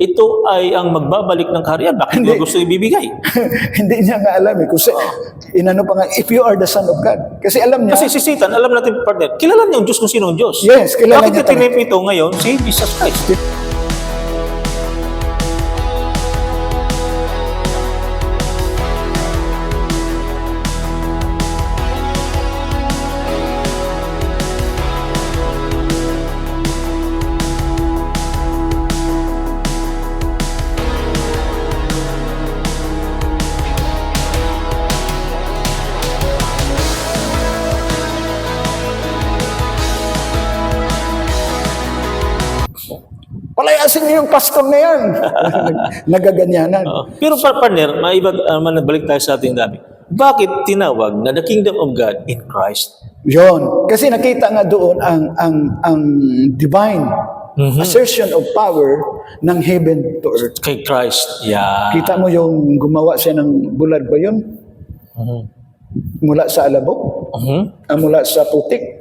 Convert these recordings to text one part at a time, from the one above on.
ito ay ang magbabalik ng kaharian. Bakit mo gusto ibibigay? Hindi niya nga alam eh. Kasi, inano pa nga, if you are the Son of God. Kasi alam niya, Kasi si Satan, alam natin, partner, kilala niya yung Diyos kung sino ang Diyos. yes, kilala Bakit niya niya tinipito ngayon si Jesus Christ? palayasin niyo yung pastor na yan. Nagaganyanan. Pero partner, manabalik tayo sa ating dami. Bakit tinawag na the kingdom of God in Christ? Yon. Kasi nakita nga doon ang divine assertion of power ng heaven to earth. Kay Christ. Yeah. Kita mo yung gumawa siya ng bulad ba yun? Mula sa alabok? Mula sa putik?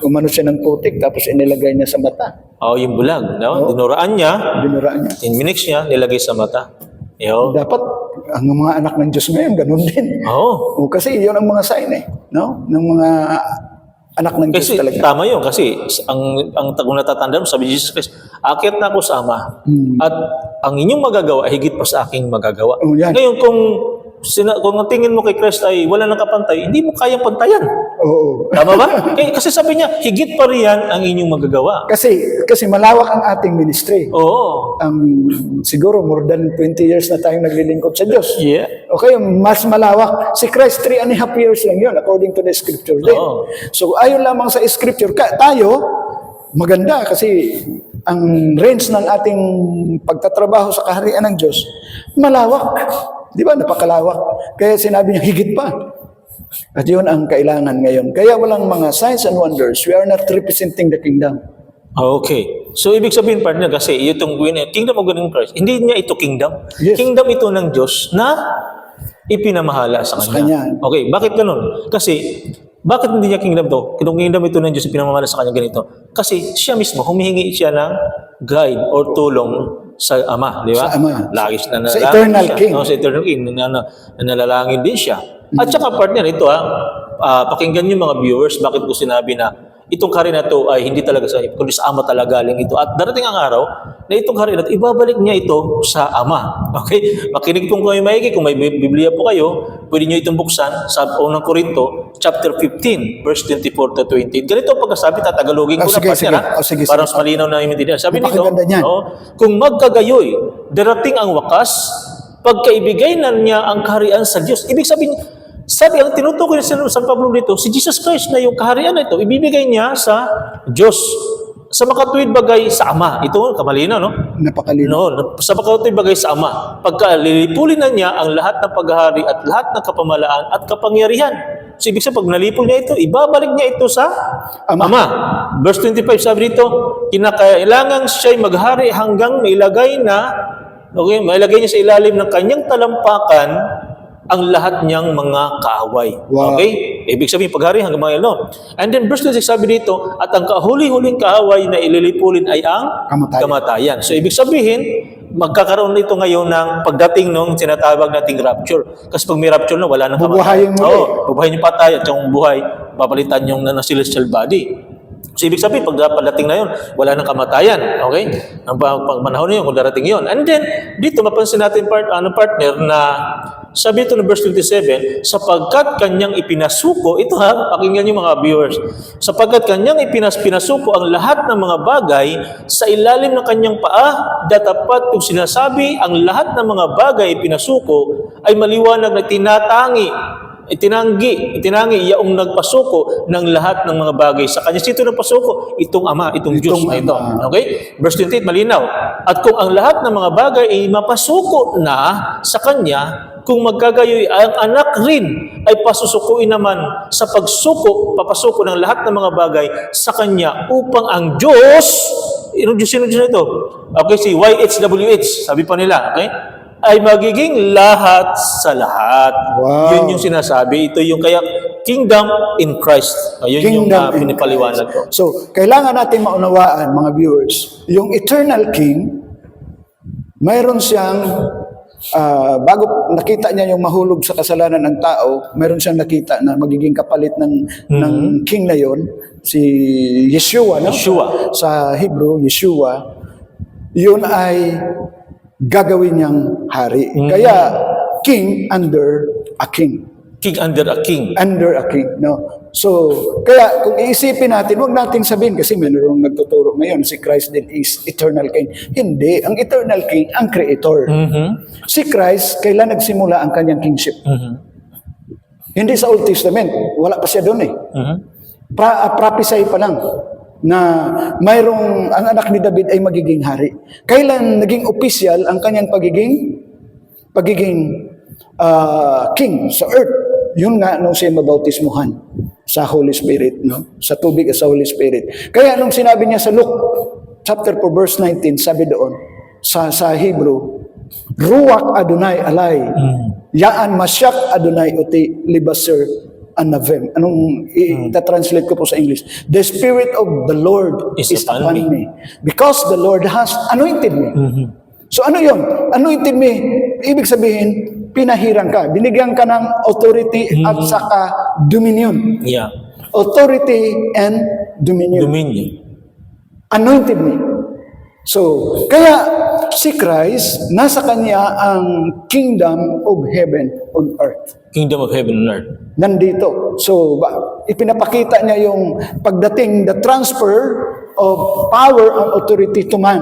Umano siya ng putik tapos inilagay niya sa mata. Yung bulag. No? Dinuraan niya. Dinuraan niya. In minutes niya, nilagay sa mata. Yo. Dapat ang mga anak ng Diyos ngayon, ganun din. O, kasi yun ang mga sign eh. No? Ng mga anak ng Diyos Kasi talaga. tama yun. Kasi ang kung natatandaan mo, sabi ni Jesus Christ, akit na ako sa Ama. At ang inyong magagawa, higit pa sa aking magagawa. Yan. Ngayon, kung ang tingin mo kay Christ ay wala nang kapantay, hindi mo kayang pantayan. Oo. Tama ba? Kasi sabi niya, higit pa riyan ang inyong magagawa. Kasi malawak ang ating ministry. Oo. Siguro more than 20 years na tayong naglilingkod sa Diyos. Yeah. Okay, mas malawak. Si Christ, 3.5 years lang yun, according to the scripture din. Oo. So, ayon lamang sa scripture, tayo, maganda kasi ang range ng ating pagtatrabaho sa kaharian ng Diyos, malawak. Di ba? Napakalawak. Kaya sinabi niya, higit pa. At yun ang kailangan ngayon. Kaya walang mga signs and wonders. We are not representing the kingdom. Okay. So, ibig sabihin, partner, kasi itong kingdom of God in Christ, hindi niya ito kingdom. Yes. Kingdom ito ng Diyos na ipinamahala sa Kanya. Okay, bakit ganun? Kasi, bakit hindi niya kingdom to? Kung kingdom ito ng Diyos, ipinamahala sa Kanya ganito. Kasi siya mismo, humihingi siya ng guide or tulong sa Ama, di ba? Sa Ama. Lagi siya nanalangin. Sa eternal siya. King. Sa eternal King. Nanalangin din siya. At saka partner, ito pakinggan niyo mga viewers, bakit ko sinabi na itong kaharian na ito ay hindi talaga sa kundi sa Ama talaga galing ito. At darating ang araw na itong kaharian na ito, ibabalik niya ito sa Ama. Okay? Makinig po kayo maigi. Kung may Biblia po kayo, pwede niyo itong buksan sa unang Korinto, chapter 15, verse 24 to 20. Ganito ang pagkasabi, tatagalogin ko na partner. Sige. Para mas malinaw na yung intindihan. Sabi nito, Napakaganda niyan. kung magkagayoy, darating ang wakas, pagkaibigay na niya ang kaharian sa Diyos. Ibig sabihin, sabi, ang tinutukoy ni San Pablo dito, si Jesus Christ na yung kaharian na ito, ibibigay niya sa Diyos. Sa makatuwid bagay sa Ama. Ito, kamalina, no? Napakalino. No, sa makatuwid bagay sa Ama. Pagka lilipulin na niya ang lahat ng paghahari at lahat ng kapamalaan at kapangyarihan. So, ibig sabihin, pag nalipol niya ito, ibabalik niya ito sa Ama. Verse 25, sabi dito, kinakailangan siya'y maghari hanggang mailagay niya sa ilalim ng kanyang talampakan ang lahat niyang mga kaaway. Wow. Okay? Ibig sabihin, paghari hanggang mga ano. And then verse 26 sabi dito, at ang kahuli-huling kaaway na ililipulin ay ang kamatayan. So ibig sabihin, magkakaroon nito ngayon ng pagdating nung tinatawag nating rapture. Kasi pag may rapture na, wala nang Bubuhayin mo. bubuhayin yung patay at yung buhay, papalitan yung celestial body. So, ibig sabihin, pag pagdating na yun, wala nang kamatayan. Okay? Ang panahon na yun, kung darating yun. And then, dito, mapansin natin, partner, na sabi ito ng verse 27, sapagkat kanyang ipinasuko, ito pakinggan niyo mga viewers, sapagkat kanyang pinasuko ang lahat ng mga bagay sa ilalim ng kanyang paa, datapat kung sinasabi, ang lahat ng mga bagay pinasuko ay maliwanag na itinanggi yaong nagpasuko ng lahat ng mga bagay sa kanya. Sino nagpasuko? Itong Ama, itong Diyos na ito. Okay? Verse 28, malinaw. At kung ang lahat ng mga bagay ay mapasuko na sa kanya, kung magkagayoy ang anak rin ay pasusukuin naman sa papasuko ng lahat ng mga bagay sa kanya upang ang Diyos, sino Diyos na ito? Okay, si YHWH, sabi pa nila, okay? Ay magiging lahat sa lahat. Wow. Yun yung sinasabi. Ito yung kaya kingdom in Christ. Yun yung pinipaliwanag ko. So, kailangan natin maunawaan, mga viewers, yung eternal King, mayroon siyang, bago nakita niya yung mahulog sa kasalanan ng tao, mayroon siyang nakita na magiging kapalit ng king na yon, si Yeshua, no? Yeshua. Sa Hebrew, Yeshua, yun ay gagawin niyang hari. Kaya, king under a king. King under a king. Under a king, no? So, kaya kung iisipin natin, huwag nating sabihin, kasi mayroong nagtuturo ngayon, si Christ din is eternal king. Hindi, ang eternal king, ang creator. Si Christ, kailan nagsimula ang kanyang kingship? Hindi sa Old Testament, wala pa siya doon eh. Prophesy pa lang na mayroong, ang anak ni David ay magiging hari. Kailan naging official ang kanyang pagiging king sa earth? Yun nga nung siya mabautismuhan sa Holy Spirit, no? Sa tubig at sa Holy Spirit. Kaya nung sinabi niya sa Luke chapter 4 verse 19, sabi doon sa Hebrew, Ruach Adonai alay, Yaan Masyak Adonai uti libaser anavem. Anong i-translate ko po sa English? The Spirit of the Lord Is is upon upon me. Because the Lord has anointed me. So ano yun? Anointed me, ibig sabihin, pinahirang ka. Binigyan ka ng authority at saka dominion. Yeah. Authority and dominion. Dominion. Anointed me. So, kaya si Christ, nasa kanya ang kingdom of heaven on earth. Kingdom of heaven and earth. Nandito. So, ipinapakita niya yung pagdating, the transfer of power and authority to man.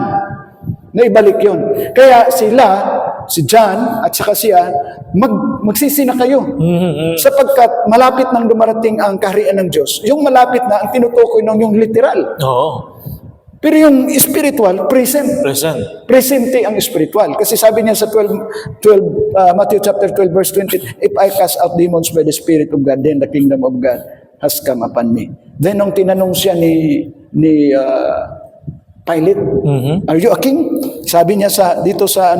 Naibalik yun. Kaya sila, si John at saka siya, magsisi na kayo. Sapagkat malapit nang dumarating ang kaharian ng Diyos. Yung malapit na, ang tinutukoy ng yung literal. Oo. Pero yung spiritual, present. Present. Presente ang spiritual. Kasi sabi niya sa Matthew chapter 12 verse 20, if I cast out demons by the Spirit of God, then the kingdom of God has come upon me. Then nung tinanong siya ni Pilate, are you a king? Sabi niya dito sa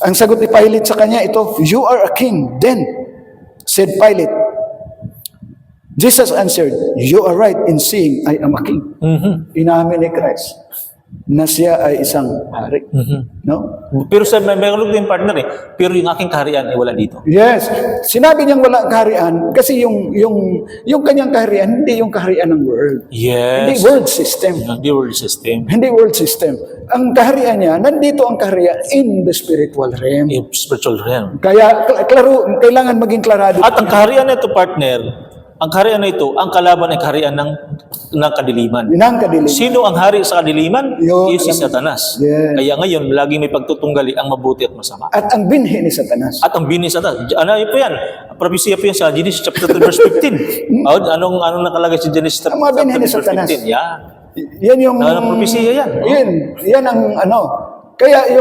ang sagot ni Pilate sa kanya, ito, you are a king. Then, said Pilate, Jesus answered, you are right in saying I am a king. Inamin ni Christ na siya ay isang hari. No? Pero sa meron din partner eh. Pero yung aking kaharian ay wala dito. Yes. Sinabi niyang wala kaharian kasi yung kanyang kaharian, hindi yung kaharian ng world. Hindi Yes. world system. Hindi world system. Hindi world system. Ang kaharian niya, nandito ang kaharian in the spiritual realm. Yung spiritual realm. Kaya kailangan maging klarado. At ang kaharian na ito, partner, ang kaharian na ito, ang kalaban ay kaharian ng kadiliman. Inang kadilim. Sino ang hari sa kadiliman? Yun, Si alam- Satanas. Yes. Kaya ngayon, laging may pagtutunggali ang mabuti at masama. At ang binhi ni Satanas. At ang binis Satanas, ano po yan? Propesya po yan sa Genesis chapter 3 verse 15. Anong nakalagay sa Genesis chapter Ang mga binhi 3 ni verse Satanas. 15? Yan. Yan yung... Propesya yan. Yan ang Kaya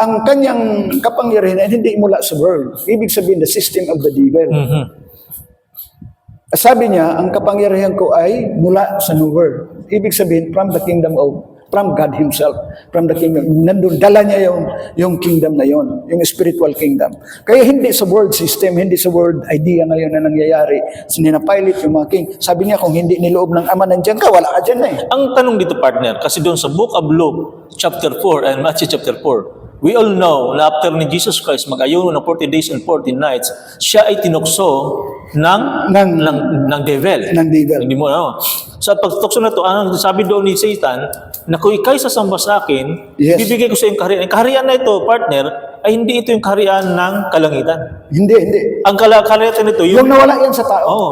ang kanyang kapangyarihan ay hindi mula sa world. Ibig sabihin, the system of the devil. Sabi niya, ang kapangyarihan ko ay mula sa new world. Ibig sabihin, from God Himself, from the kingdom. Nandun, dala niya yung kingdom na yon, yung spiritual kingdom. Kaya hindi sa world system, hindi sa world idea ngayon na nangyayari. Sininapilit yung mga king. Sabi niya, kung hindi niloob ng Ama, nandiyan ka, wala ka dyan na eh. Ang tanong dito, partner, kasi doon sa Book of Luke, chapter 4 and Matthew chapter 4, we all know na after ni Jesus Christ mag-ayuno ng 40 days and 40 nights, siya ay tinukso ng devil. Ng devil. Hindi mo sa pagtukso na to, ang sabi doon ni Satan, na kung ikay sasamba sa akin, Yes. bibigay ko sa iyong kaharian. Ang kaharian na ito, partner, ay hindi ito yung kaharian ng kalangitan. Hindi. Ang kaharian nito, Yung nawala yan sa tao. oh,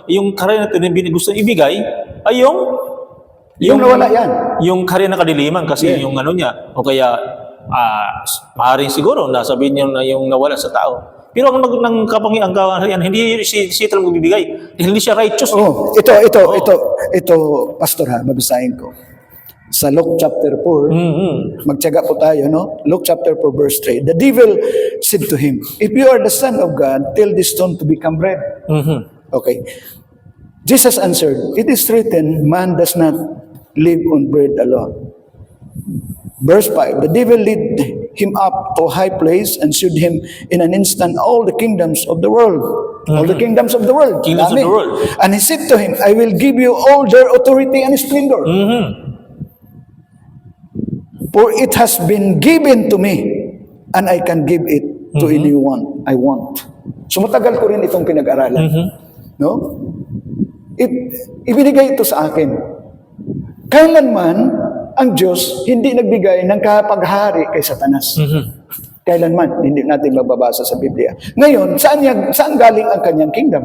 yung kaharian na ito na gusto ibigay, ay Yung nawala yan. yung kaharian ng kadiliman kasi yung niya, o kaya maaaring siguro nasabihin niyo na yung nawala sa tao. Pero ang kapangyarihan hindi si Satan magbibigay. Hindi siya righteous. Oh, ito, pastor ha, babasahin ko. Sa Luke chapter 4, magtiyaga po tayo, no? Luke chapter 4 verse 3. The devil said to him, if you are the Son of God, tell this stone to become bread. Okay. Jesus answered, it is written, man does not live on bread alone. Verse 5, the devil led him up to a high place and showed him in an instant all the kingdoms of the world. All the kingdoms of the world. Kingdoms of Dami. the world. And he said to him, I will give you all their authority and splendor. For it has been given to me, and I can give it to anyone I want. So matagal ko rin itong pinag-aralan. No? Ibinigay ito sa akin. Kailanman, ang Diyos hindi nagbigay ng kapaghari kay Satanas. Kailanman, hindi natin mababasa sa Biblia. Ngayon, saan galing ang kanyang kingdom?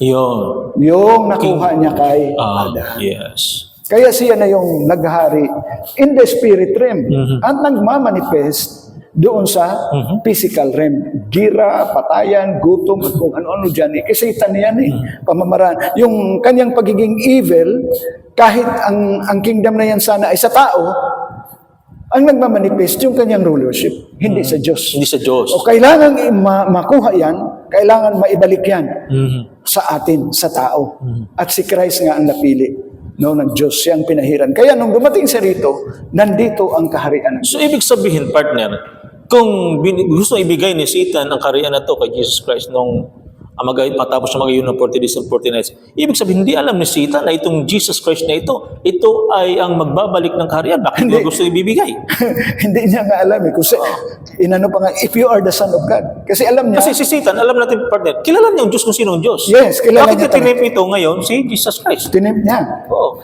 Yun. Yung nakuha niya kay Adam. Yes. Kaya siya na yung naghari in the spirit realm at nagmamanifest doon sa physical realm. Gira, patayan, gutom, at kung ano-ano dyan. Kasi Satan yan pamamaraan. Yung kanyang pagiging evil, kahit ang kingdom na yan sana ay sa tao, ang nagmamanifest yung kanyang rulership, hindi sa Diyos. Hindi sa Diyos. O kailangan makuha yan, kailangan maibalik yan sa atin, sa tao. At si Christ nga ang napili. No, ng Diyos siyang pinahiran. Kaya nung dumating siya rito, nandito ang kaharian ng Diyos. So, ibig sabihin, partner, kung gusto ibigay ni Satan ang kaharian na to kay Jesus Christ nung matapos na magayon ng 40 days and 40 nights, ibig sabihin, hindi alam ni Satan na itong Jesus Christ na ito ay ang magbabalik ng kaharian. Bakit hindi gusto ibibigay? Hindi niya nga alam eh. Kasi inano pa nga, if you are the Son of God. Kasi alam niya. Kasi si Satan, alam natin, partner, kilala niya ang Diyos kung sino ang Diyos. Yes, kilala Bakit niya niya tinip ito ngayon si Jesus Christ? Tinip niya. Oo.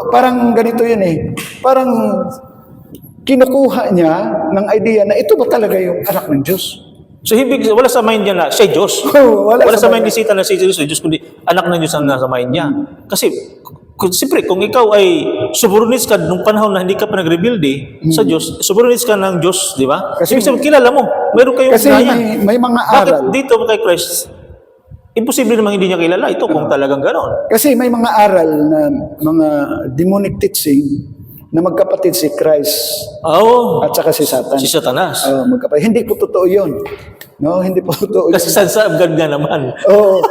Parang ganito yun eh. Parang kinukuha niya ng idea na ito ba talaga yung anak ng Diyos? So, wala sa mind niya na siya Diyos. Wala Sa mind ni Satan na siya Diyos, kundi anak ng Diyos ang nasa mind niya. Kasi, siyempre, kung ikaw ay subordinates ka nung panahon na hindi ka pa nag-rebuild sa Diyos, subordinates ka ng Diyos, di ba? Kasi ibig sabihin, kilala mo. Meron kayong kasi ugnayan. may mga Bakit aral. dito kay Christ, imposible namang hindi niya kilala ito kung talagang gano'n. Kasi may mga aral na mga demonic teaching na magkapatid si Christ Oo. at saka si Satan. Si Satanas. Magkapatid. Hindi po totoo yun. No, hindi po totoo yun. Kasi sa God nga naman. Oo.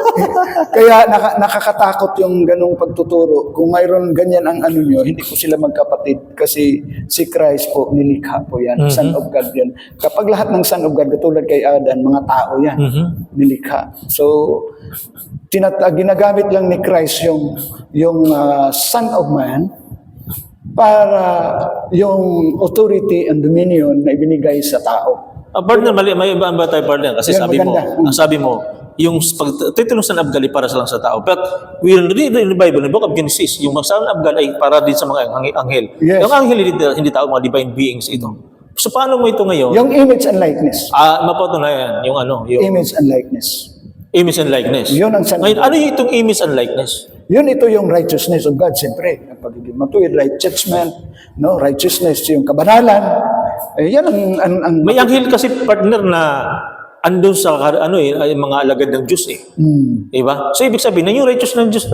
Kaya nakakatakot yung ganong pagtuturo. Kung mayroon ganyan ang ano nyo, hindi po sila magkapatid. Kasi si Christ po, nilikha po yan. Son of God yan. Kapag lahat ng Son of God, katulad kay Adan, mga tao yan. Nilikha. So, ginagamit lang ni Christ yung Son of Man para yung authority and dominion na ibinigay sa tao. Partner, may iba ba tayo, partner? Kasi Yan, sabi mo, yung titulo sa Abgal ay para lang sa tao. But we read in the Bible, in the book of Genesis, yung sa Abgal ay para din sa mga anghel. Yes. Yung anghel, hindi tao, mga divine beings ito. So paano mo ito ngayon? Yung image and likeness. Mapatunayan, yung Image and likeness. image and likeness. Yun ang Ngayon, ano yung itong image and likeness? Ito yung righteousness of God, siyempre. Ang pagiging matuwid, right judgment, no? Righteousness, yung kabanalan. Yan ang May anghel kasi, partner, na andun sa ay mga alagad ng Diyos Diba? So ibig sabihin na yung righteousness ng Diyos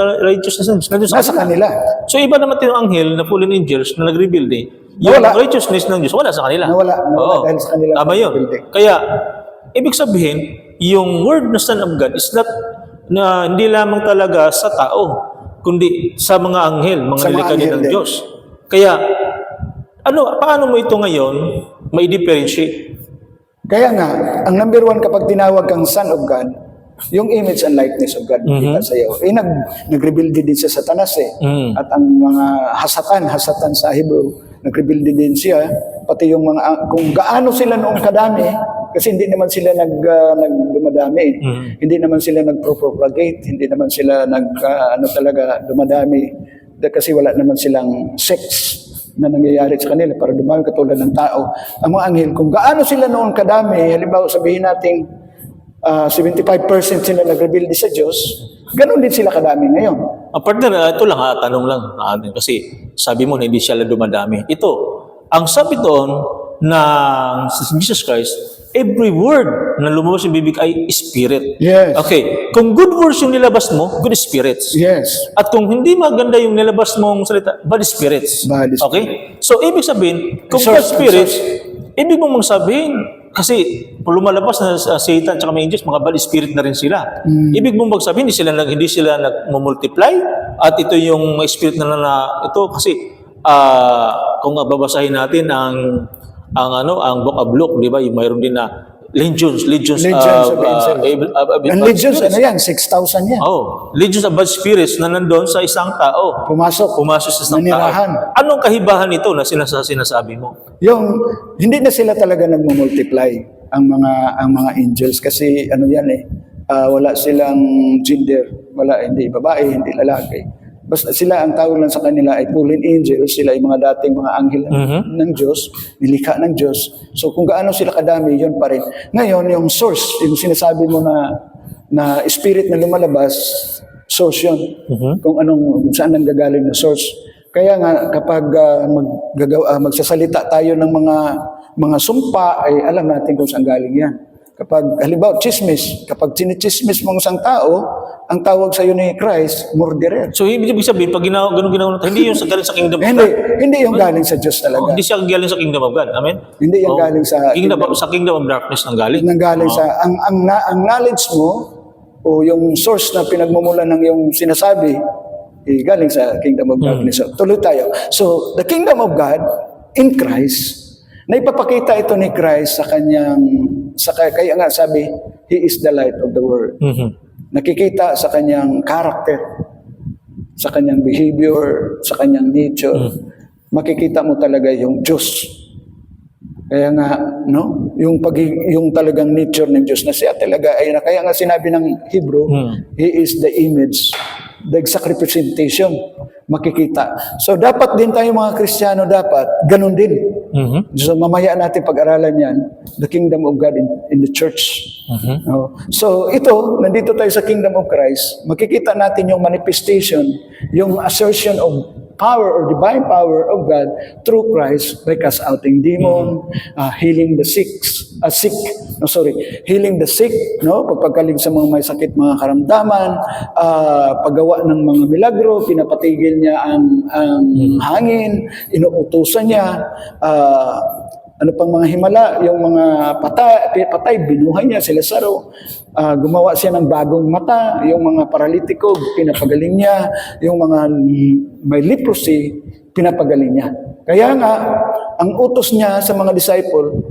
nandun nasa kanila. So iba naman yung anghel na fallen angels na nag-rebuild Yung Nawala. righteousness ng Diyos wala sa kanila. Nawala Oo. dahil sa kanila. Tama yun. Kaya ibig sabihin yung word na Son of God is not na hindi lamang talaga sa tao kundi sa mga anghel, mga Sa mga nilikha anghel ng din. Diyos. Kaya paano mo ito ngayon may differentiate? Kaya nga, ang number one kapag tinawag kang Son of God, yung image and likeness of God kita sa iyo. Nag-rebuild din sa Satanas At ang mga hasatan sa Hebrew, nag-rebuild din siya. Pati yung mga, kung gaano sila noong kadami, kasi hindi naman sila dumadami. Hindi naman sila nag-propagate, hindi naman sila dumadami. Kasi wala naman silang sex na nangyayari sa kanila para dumami katulad ng tao. Ang mga anghel, kung gaano sila noon kadami, halimbawa sabihin natin 75% sila nag-rebuild sa Diyos, ganun din sila kadami ngayon. Partner, ito lang tanong lang natin kasi sabi mo na hindi sila dumadami. Ito, ang sabi doon ng Jesus Christ, every word na lumabas yung bibig ay spirit. Yes. Okay, kung good words yung nilabas mo, good spirits. Yes. At kung hindi maganda yung nilabas mong salita, bad spirits. Bad spirits. Okay? So, ibig sabihin, kung Resource, bad spirits, ibig mong sabihin, kasi lumalabas na Satan at mga angels, mga bad spirit na rin sila. Ibig mong magsabihin, hindi sila nag-multiply at ito yung spirit na ito kasi kung babasahin natin ang book of Luke, di ba? Yung mayroon din na legions Legions of angels. Ang legions, ano yan? 6,000 yan. Oh, legions of bad spirits na nandun sa isang tao. Pumasok. Pumasok sa isang Nanirahan. tao. Anong kahibahan ito na sinasabi mo? Yung, hindi na sila talaga nagmumultiply ang mga angels kasi ano yan wala silang gender, hindi babae, hindi lalaki. Basta sila, ang tawag lang sa kanila ay fallen angels, sila ay mga dating mga anghel ng Diyos, nilikha ng Diyos. So kung gaano sila kadami, yun pa rin. Ngayon, yung source, yung sinasabi mo na spirit na lumalabas, source yun. Kung saan nanggagaling na source. Kaya nga, kapag magsasalita tayo ng mga sumpa, ay alam natin kung saan galing yan. Kapag, halimbawa, chismis, kapag chinichismis mong isang tao, ang tawag sa iyo ni Christ, murderer. So, ibig sabihin, pag ganun ginawa natin, hindi yung galing sa kingdom of God. Hindi yung galing sa Diyos talaga. Hindi siya galing sa kingdom of God. Amen? Hindi yung galing sa kingdom of darkness nang galing. Nanggaling sa, ang knowledge mo, o yung source na pinagmumulan ng yung sinasabi, galing sa kingdom of darkness. So, tuloy tayo. So, the kingdom of God in Christ, na ipapakita ito ni Christ sa kanyang, kaya nga sabi, He is the light of the world. Nakikita sa kanyang character, sa kanyang behavior, sa kanyang nature. Makikita mo talaga yung Diyos. Kaya nga, no, yung talagang nature ng Diyos na siya talaga ay kaya nga sinabi ng Hebrew, He is the image, the exact representation. Makikita. So dapat din tayo mga Kristiyano dapat ganun din. So mamaya natin pag-aralan yan, the kingdom of God in the church. So ito, nandito tayo sa kingdom of Christ, makikita natin yung manifestation, yung assertion of power or divine power of God through Christ by cast outing demon, healing the sick, healing the sick, no, pagpagaling sa mga may sakit, mga karamdaman, paggawa ng mga milagro, pinapatigil niya ang hangin, inuutusan niya, ano pang mga himala, yung mga patay, binuhay niya, sila Lazaro, gumawa siya ng bagong mata, yung mga paralitiko, pinapagaling niya, yung mga may leprosy, pinapagaling niya. Kaya nga, ang utos niya sa mga disciple,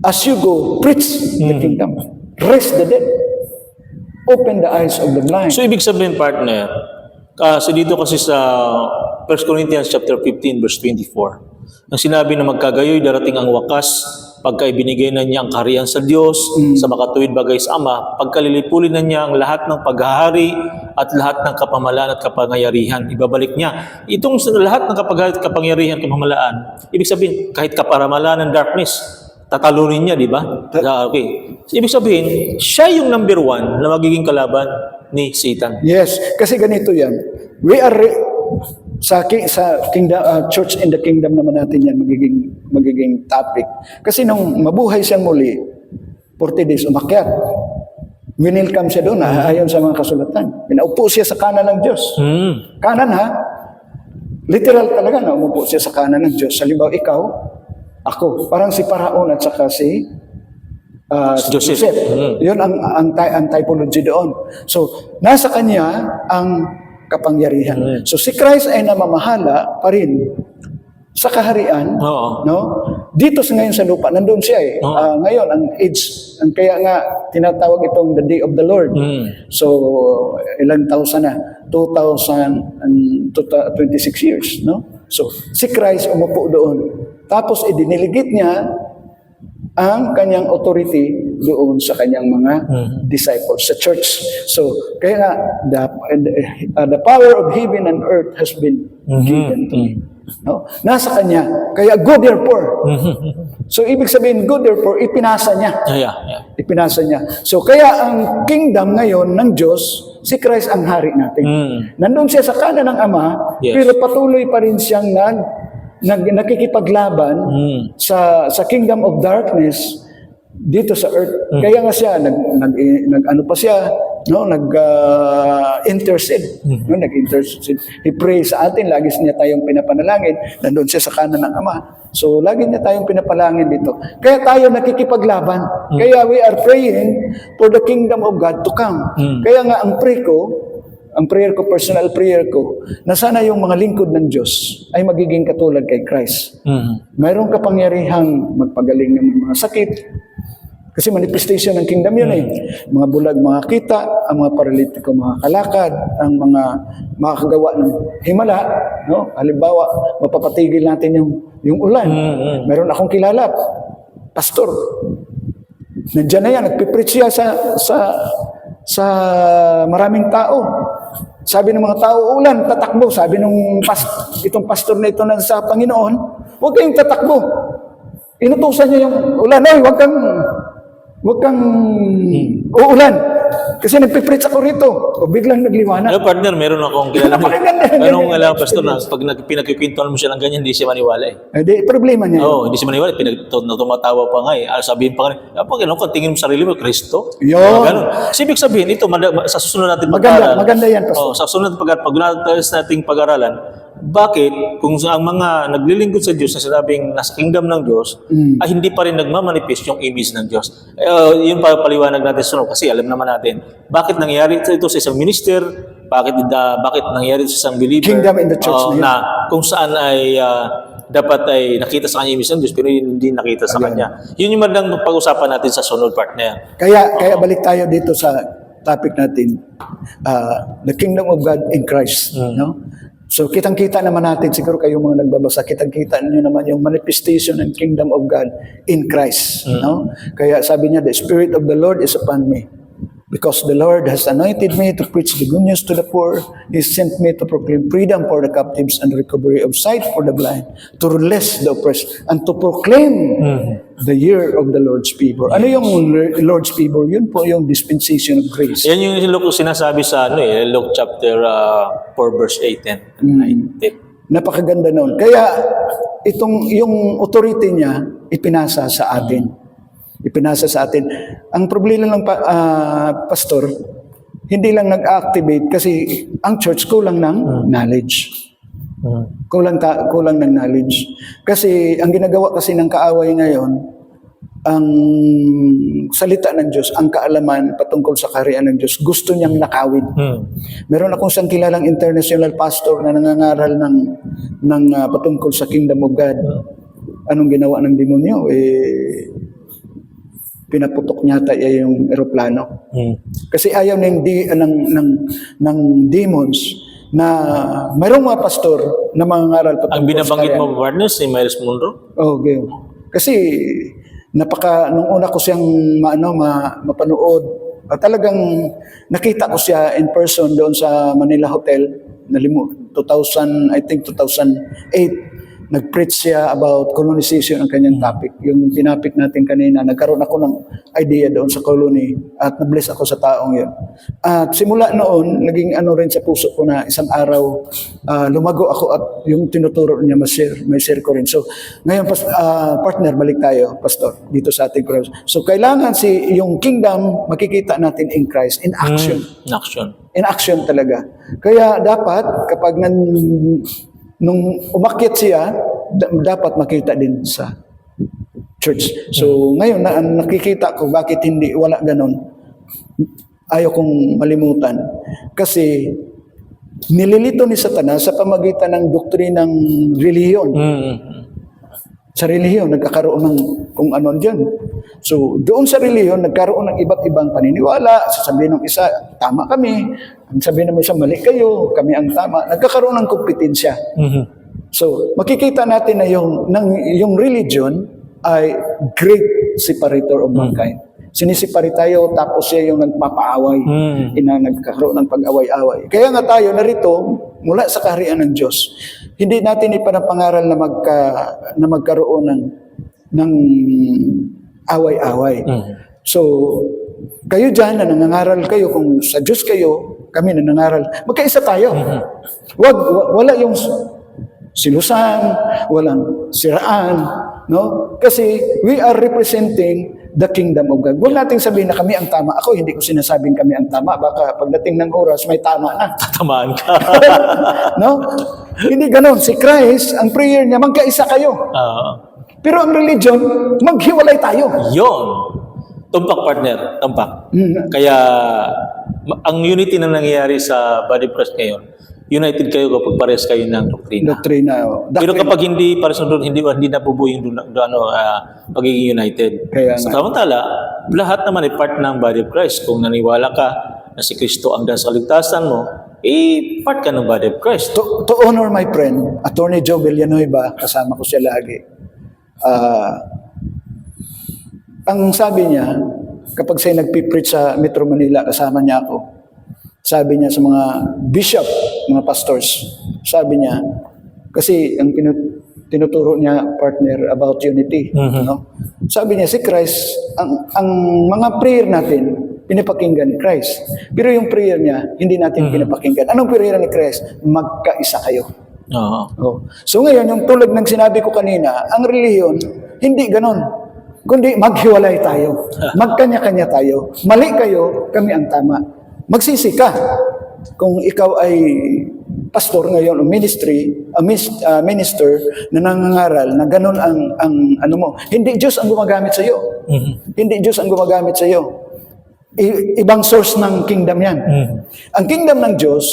as you go, preach the kingdom, raise the dead, open the eyes of the blind. So, ibig sabihin, partner, kasi dito kasi sa 1 Corinthians chapter 15, verse 24, ang sinabi na magkagayoy, darating ang wakas, pagka ibinigay na niya ang kaharian sa Diyos, sa makatuwid bagay sa Ama, pagkalilipulin na niya ang lahat ng paghahari at lahat ng kapamalaan at kapangyarihan. Ibabalik niya. Itong lahat ng kapangyarihan, kapamalaan, ibig sabihin, kahit kaparamalaan ng darkness, tatalunin niya, di ba? Okay. So, ibig sabihin, siya yung number one na magiging kalaban ni Satan. Yes, kasi ganito yan. We are sa kingdom, church in the kingdom naman natin yan magiging topic. Kasi nung mabuhay siyang muli, 40 days umakyat. Winilcome siya doon, ayon sa mga kasulatan. Pinaupo siya sa kanan ng Diyos. Kanan ha? Literal talaga na umupo siya sa kanan ng Diyos. Halimbawa, ikaw, ako. Parang si Paraon at saka si Joseph. Yun ang typology doon. So, nasa kanya ang kapangyarihan. So si Christ ay namamahala pa rin sa kaharian, no? Dito ngayon sa lupa, nandun siya ngayon, ang age, kaya nga tinatawag itong the day of the Lord. So, ilang taon na? 2,026 years, no? So, si Christ umupo doon. Tapos, idiniligit niya ang kanyang authority doon sa kanyang mga disciples, sa church. So, kaya nga, the power of heaven and earth has been given to me. No? Nasa kanya. Kaya go therefore. So, ibig sabihin, go therefore, ipinasa niya. Ipinasa niya. So, kaya ang kingdom ngayon ng Diyos, si Christ ang hari natin. Nandun siya sa kanan ng Ama, pero patuloy pa rin siyang nakikipaglaban sa kingdom of darkness dito sa earth. Kaya nga siya intercede. Nag-intercede. He prays sa atin, lagi niya tayong pinapanalangin. Nandoon siya sa kanan ng Ama. So lagi niya tayong pinapalangin dito. Kaya tayo nakikipaglaban. Kaya we are praying for the kingdom of God to come. Kaya nga ang prayer ko, personal prayer ko, na sana yung mga lingkod ng Diyos ay magiging katulad kay Christ. Mayroong kapangyarihang magpagaling ng mga sakit, Kasi manifestation ng kingdom yun eh. Mga bulag makakita, ang mga paralitiko makakalakad, ang mga makakagawa ng himala, no? Halimbawa, mapapatigil natin yung ulan. Meron akong kilala, pastor. Nandiyan na yan, nagpipreach siya sa maraming tao. Sabi ng mga tao, ulan, tatakbo. Sabi nung itong pastor na ito na sa Panginoon, huwag kayong tatakbo. Inutusan niya yung ulan, ay, huwag kang uulan. Kasi nagpipreach ako rito. O biglang nagliwanag. Ano, partner, meron akong kilala. Napakaganda. Anong alam, pastor, na pag pinagkikwentuhan mo siya ng ganyan, hindi siya maniwala eh. Hindi, problema niya. Oo, hindi siya maniwala. Tumatawa pa nga eh. Sabihin pa nga, pag ano, kung tingin mo sarili mo, Kristo. Yun. Ganun. So, ibig sabihin, ito, sa susunod natin Maganda yan, pastor. Sa susunod nating pag-aralan, bakit kung ang mga naglilingkod sa Diyos na sinabing nasa kingdom ng Diyos, ay hindi pa rin nagmamanifest yung image ng Diyos? Yun pa paliwanag natin sunod kasi alam naman natin, bakit nangyari ito sa isang minister, bakit nangyari ito sa isang believer, Kingdom in the church na yun. na kung saan ay dapat ay nakita sa kanya yung image ng Diyos pero hindi nakita sa kanya. Yun yung magandang pag-usapan natin sa sunod part na yan. Kaya balik tayo dito sa topic natin, the kingdom of God in Christ. No? So kitang-kita naman natin, siguro kayo mga nagbabasa, kitang-kita niyo naman yung manifestation ng kingdom of God in Christ. No? Kaya sabi niya, the Spirit of the Lord is upon me. Because the Lord has anointed me to preach the good news to the poor. He sent me to proclaim freedom for the captives and recovery of sight for the blind, to release the oppressed, and to proclaim the year of the Lord's favor. Ano yung Lord's favor? Yun po yung dispensation of grace. Yan yung Luke sinasabi sa Luke chapter 4 verse 8 and 19. Napakaganda nun. Kaya yung authority niya, ipinasa sa atin. Ang problema lang, pastor, hindi lang nag-activate kasi ang church kulang ng knowledge. Kulang ng knowledge. Kasi ang ginagawa kasi ng kaaway ngayon, ang salita ng Diyos, ang kaalaman patungkol sa kaharian ng Diyos, gusto niyang nakawin. Meron akong isang kilalang international pastor na nangangaral ng patungkol sa kingdom of God. Anong ginawa ng demonyo? Pinaputok niya yung eroplano. Kasi ayaw ng demons na mayroong mga pastor na mangangaral patungkol Ang binabanggit sa mo, partner, si Miles Monroe? Okay. Kasi nung una ko siyang mapanood, talagang nakita ko siya in person doon sa Manila Hotel, 2008. Nag-preach siya about colonization ang kanyang topic. Yung tinapik natin kanina, nagkaroon ako ng idea doon sa colony at na-bless ako sa taong yun. At simula noon, naging rin sa puso ko na isang araw, lumago ako at yung tinuturo niya, may share ko rin. So, ngayon, partner, balik tayo, pastor, dito sa ating cross. So, kailangan yung kingdom, makikita natin in Christ, in action. In action talaga. Kaya dapat, kapag nung umakyat siya, dapat makita din sa church. So, ngayon, nakikita ko bakit wala ganon. Ayaw kong malimutan. Kasi, nililito ni Satanas sa pamagitan ng doktrinang relihiyon. Sa relihiyon, nagkakaroon ng kung ano dyan. So, doon sa relihiyon, nagkaroon ng iba't ibang paniniwala. Sasabihin ng isa, tama kami. Ang sabihin ng isa, mali kayo. Kami ang tama. Nagkakaroon ng kompetensya. So, makikita natin na yung religion ay great separator of mankind. Sinisipari tayo, tapos siya yung nagpapaaway. Nagkakaroon ng pag-away-away. Kaya nga tayo narito, mula sa kaharian ng Diyos, hindi natin ipanapangaral na magkaroon ng away-away. So, kayo dyan na nangangaral kayo, kung sa Diyos kayo, kami na nangangaral, magkaisa tayo. Wala yung silusan, walang siraan, no? Kasi we are representing the kingdom of God. Huwag nating sabihin na kami ang tama. Ako, hindi ko sinasabing kami ang tama. Baka pagdating ng oras, may tama na. Tatamaan ka. No? Hindi ganon. Si Christ, ang prayer niya, magkaisa kayo. Pero ang religion, maghiwalay tayo. Yun. Tumpak, partner. Tumpak. Kaya, ang unity na nangyayari sa body press ngayon, united kayo kapag pares kayo ng doktrina. Doktrina. Pero kapag hindi pares ng doktrina, hindi nabubuo yung pagiging united. Kaya Sa nga. samantala, lahat naman ay part ng body of Christ. Kung naniwala ka na si Kristo ang dahil sa kaligtasan mo, part ka ng body of Christ. To honor my friend, Attorney Joe Villanueva, kasama ko siya lagi. Ang sabi niya, kapag siya nagpipreach sa Metro Manila, kasama niya ako. Sabi niya sa mga bishop, mga pastors, sabi niya, kasi ang tinuturo niya, partner, about unity. No? Sabi niya, si Christ, ang mga prayer natin, pinapakinggan ni Christ. Pero yung prayer niya, hindi natin pinapakinggan. Anong prayer ni Christ? Magkaisa kayo. Oo. Oh. So ngayon, yung tulad ng sinabi ko kanina, ang relihiyon, hindi ganon. Kundi maghiwalay tayo. Magkanya-kanya tayo. Mali kayo, kami ang tama. Magsisi ka. Kung ikaw ay pastor ngayon o minister na nangangaral na ganon ang ano mo, hindi Diyos ang gumagamit sa iyo. Hindi Diyos ang gumagamit sa iyo. Ibang source ng kingdom yan. Ang kingdom ng Diyos,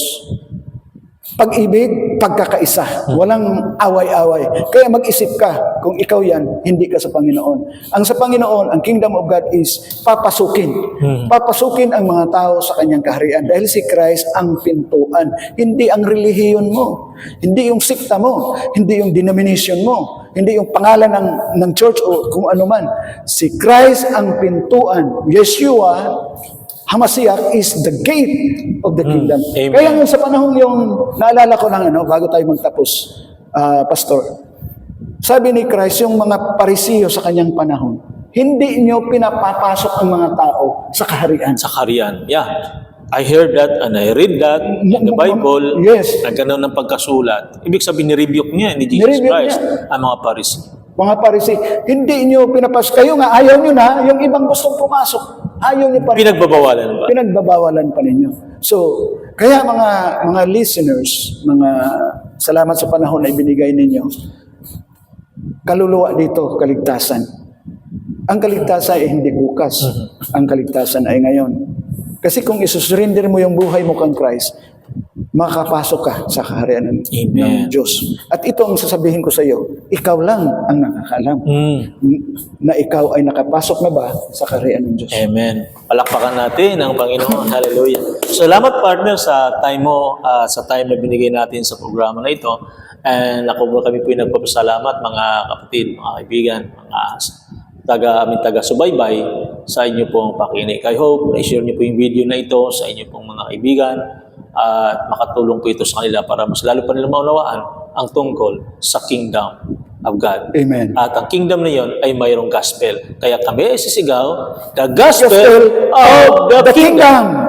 pag-ibig, pagkakaisa. Walang away-away. Kaya mag-isip ka kung ikaw yan, hindi ka sa Panginoon. Ang sa Panginoon, ang kingdom of God is papasukin. Papasukin ang mga tao sa kanyang kaharian. Dahil si Christ ang pintuan. Hindi ang relihiyon mo. Hindi yung sikta mo. Hindi yung denomination mo. Hindi yung pangalan ng church o kung ano man. Si Christ ang pintuan. Yeshua, Hamasiyak is the gate of the kingdom. Amen. Kaya nga sa panahon yung naalala ko lang bago tayo magtapos, pastor. Sabi ni Christ, yung mga parisiyo sa kanyang panahon, hindi nyo pinapapasok ang mga tao sa kaharian. Sa kaharian. Yeah. I heard that and I read that in the Bible. Yes. Na gano'n ng pagkasulat. Ibig sabihin, nirebuke niya ni Jesus Nirebuke Christ niya. ang mga Pharisee. Mga parisi, hindi nyo pinapasok. Kayo nga, ayaw nyo na, yung ibang gustong pumasok. Ayaw nyo pa rin. Pinagbabawalan ba? Pinagbabawalan pa ninyo. So, kaya mga listeners, salamat sa panahon na ibinigay ninyo. Kaluluwa dito, kaligtasan. Ang kaligtasan ay hindi bukas. Ang kaligtasan ay ngayon. Kasi kung isusurrender mo yung buhay mo kang Christ, makakapasok ka sa kaharian ng Diyos. At ito ang sasabihin ko sa iyo, ikaw lang ang nakakalam na ikaw ay nakapasok na ba sa kaharian ng Diyos. Amen. Palakpakan natin ang Panginoon. Hallelujah. Salamat partner sa time mo, sa time na binigay natin sa programa na ito. And ako kami po nagpapasalamat mga kapatid, mga kaibigan, mga taga-subaybay sa inyo pong pakinig. I hope na-share niyo po yung video na ito sa inyo pong mga kaibigan at makatulong po ito sa kanila para mas lalo pa nila maunawaan ang tungkol sa kingdom of God. Amen. At ang kingdom na yon ay mayroong gospel. Kaya kami ay sisigaw, the gospel of the kingdom.